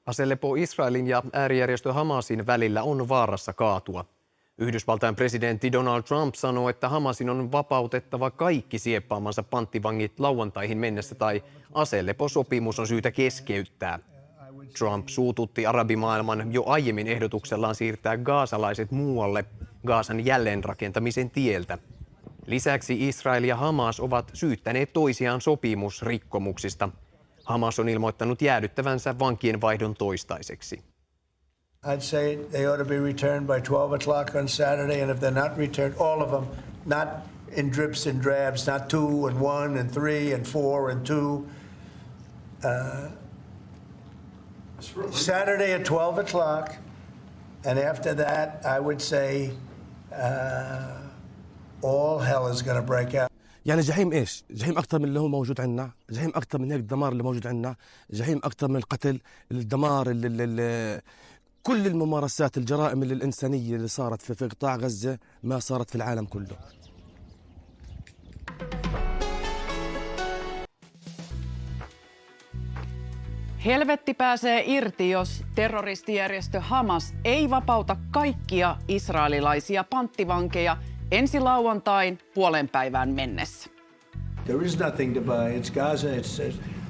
Aselepo Israelin ja äärijärjestö Hamasin välillä on vaarassa kaatua. Yhdysvaltain presidentti Donald Trump sanoo, että Hamasin on vapautettava kaikki sieppaamansa panttivangit lauantaihin mennessä tai aseleposopimus on syytä keskeyttää. Trump suututti arabimaailman jo aiemmin ehdotuksellaan siirtää gazalaiset muualle Gazan jälleenrakentamisen tieltä. Lisäksi Israel ja Hamas ovat syyttäneet toisiaan sopimusrikkomuksista. Hamas on ilmoittanut jäädyttävänsä vankien vaihdon toistaiseksi. I'd say they ought to be returned by 12 o'clock on Saturday, and if they're not returned, all of them, not in drips and drabs, not 2 and 1 and 3 and 4 and 2. Saturday at 12 o'clock, and after that, I would say all hell is going to break out. يعني جحيم ايش؟ جحيم اكثر من اللي هو موجود عندنا، جحيم اكثر من هيك الدمار اللي موجود عندنا، جحيم اكثر من القتل، الدمار كل الممارسات الجرائم الانسانيه اللي صارت في قطاع غزه ما صارت في العالم كله. Helvetti pääsee irti, jos terroristijärjestö Hamas ei vapauta kaikkia israelilaisia panttivankeja ensi lauantain puolenpäivään mennessä. There is nothing to buy. It's Gaza.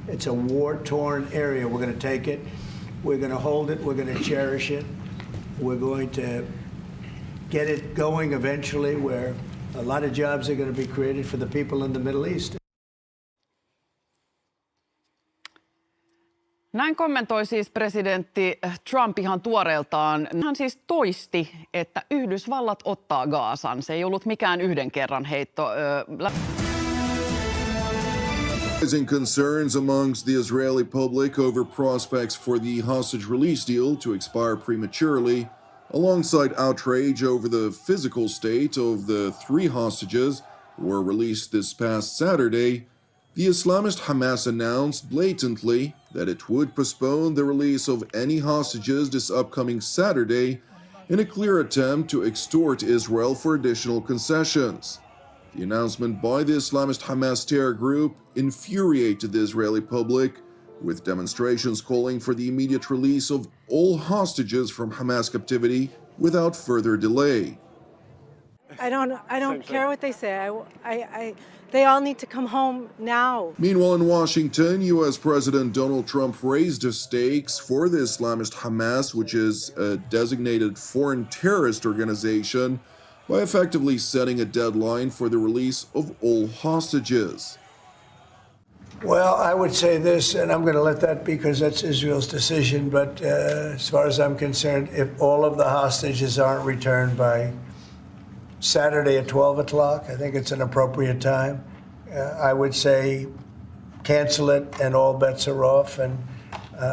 It's a war-torn area. We're going to take it. We're going to hold it. We're going to cherish it. We're going to get it going eventually where a lot of jobs are going to be created for the people in the Middle East. Näin kommentoi siis presidentti Trump ihan tuoreeltaan. Hän siis toisti, että Yhdysvallat ottaa Gazan. Se ei ollut mikään yhden kerran heitto. Rising concerns amongst the Israeli public over prospects for the hostage release deal to expire prematurely, alongside outrage over the physical state of the 3 hostages who were released this past Saturday. The Islamist Hamas announced blatantly that it would postpone the release of any hostages this upcoming Saturday in a clear attempt to extort Israel for additional concessions. The announcement by the Islamist Hamas terror group infuriated the Israeli public, with demonstrations calling for the immediate release of all hostages from Hamas captivity without further delay. I don't care what they say. They all need to come home now. Meanwhile, in Washington, U.S. President Donald Trump raised the stakes for the Islamist Hamas, which is a designated foreign terrorist organization, by effectively setting a deadline for the release of all hostages. Well, I would say this, and I'm going to let that be because that's Israel's decision, but as far as I'm concerned, if all of the hostages aren't returned by Saturday at 12 o'clock, I think it's an appropriate time. I would say cancel it and all bets are off and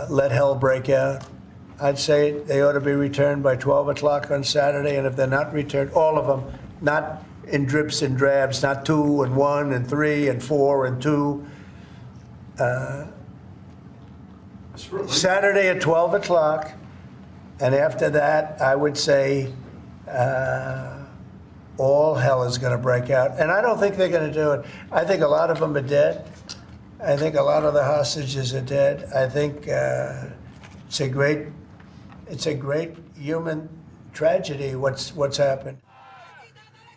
let hell break out. I'd say they ought to be returned by 12 o'clock on Saturday, and if they're not returned, all of them, not in drips and drabs, not 2 and 1 and 3 and 4 and 2. Saturday at 12 o'clock, and after that, I would say all hell is going to break out. And I don't think they're going to do it. I think a lot of them are dead. I think a lot of the hostages are dead. I think it's a great human tragedy what's happened.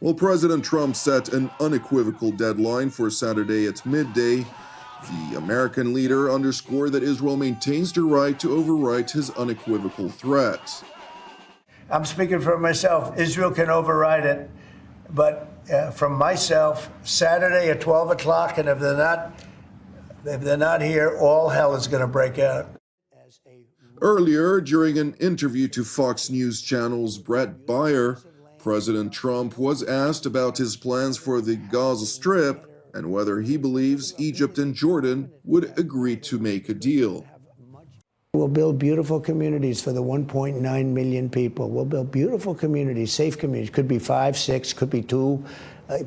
Well, President Trump set an unequivocal deadline for Saturday at midday. The American leader underscored that Israel maintains the right to overwrite his unequivocal threat. I'm speaking for myself. Israel can override it. But from myself, Saturday at 12 o'clock, and if they're not here, all hell is going to break out. Earlier, during an interview to Fox News Channel's Brett Baier, President Trump was asked about his plans for the Gaza Strip and whether he believes Egypt and Jordan would agree to make a deal. We'll build beautiful communities for the 1.9 million people. We'll build beautiful communities, safe communities. Could be 5, 6, could be 2,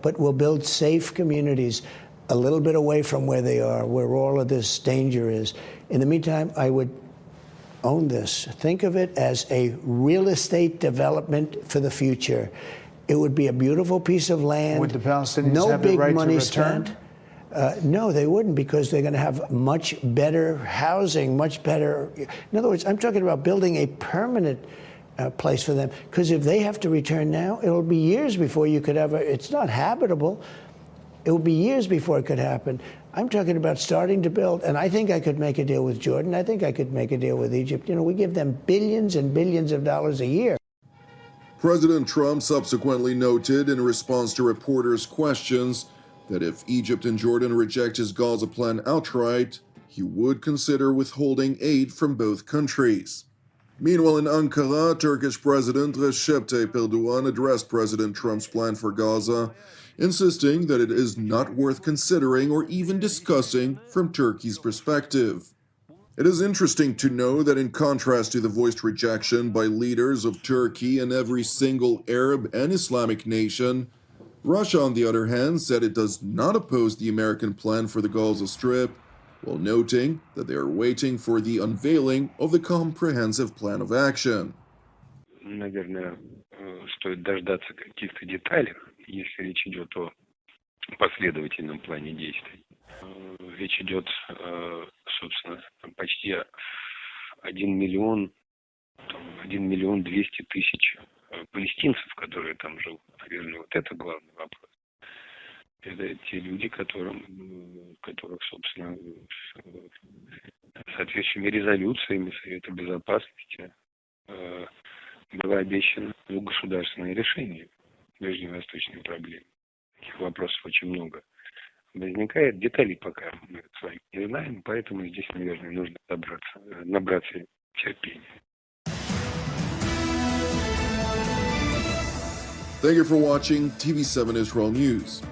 but we'll build safe communities a little bit away from where they are, where all of this danger is. In the meantime, I would own this. Think of it as a real estate development for the future. It would be a beautiful piece of land. Would the Palestinians no have the big right money to return? spent. No, they wouldn't, because they're going to have much better housing, much better. In other words, I'm talking about building a permanent place for them, because if they have to return now, it'll be years before you could ever. It's not habitable. It will be years before it could happen. I'm talking about starting to build, and I think I could make a deal with Jordan. I think I could make a deal with Egypt. You know, we give them billions and billions of dollars a year. President Trump subsequently noted in response to reporters' questions that if Egypt and Jordan reject his Gaza plan outright, he would consider withholding aid from both countries. Meanwhile, in Ankara, Turkish President Recep Tayyip Erdogan addressed President Trump's plan for Gaza, insisting that it is not worth considering or even discussing from Turkey's perspective. It is interesting to know that in contrast to the voiced rejection by leaders of Turkey and every single Arab and Islamic nation, Russia, on the other hand, said it does not oppose the American plan for the Gaza Strip, while noting that they are waiting for the unveiling of the comprehensive plan of action. Наверное, стоит дождаться каких-то деталей, если речь идет о последовательном плане действий. Речь идет, собственно, почти 1 миллион 200 тысяч палестинцев, которые там живут. Наверное, вот это главный вопрос. Это те люди, которых, собственно, соответствующими резолюциями Совета Безопасности было обещано двухгосударственное решение ближневосточной проблемы. Таких вопросов очень много возникает. Деталей пока мы с вами не знаем, поэтому здесь, наверное, нужно набраться терпения. Thank you for watching TV7 Israel News.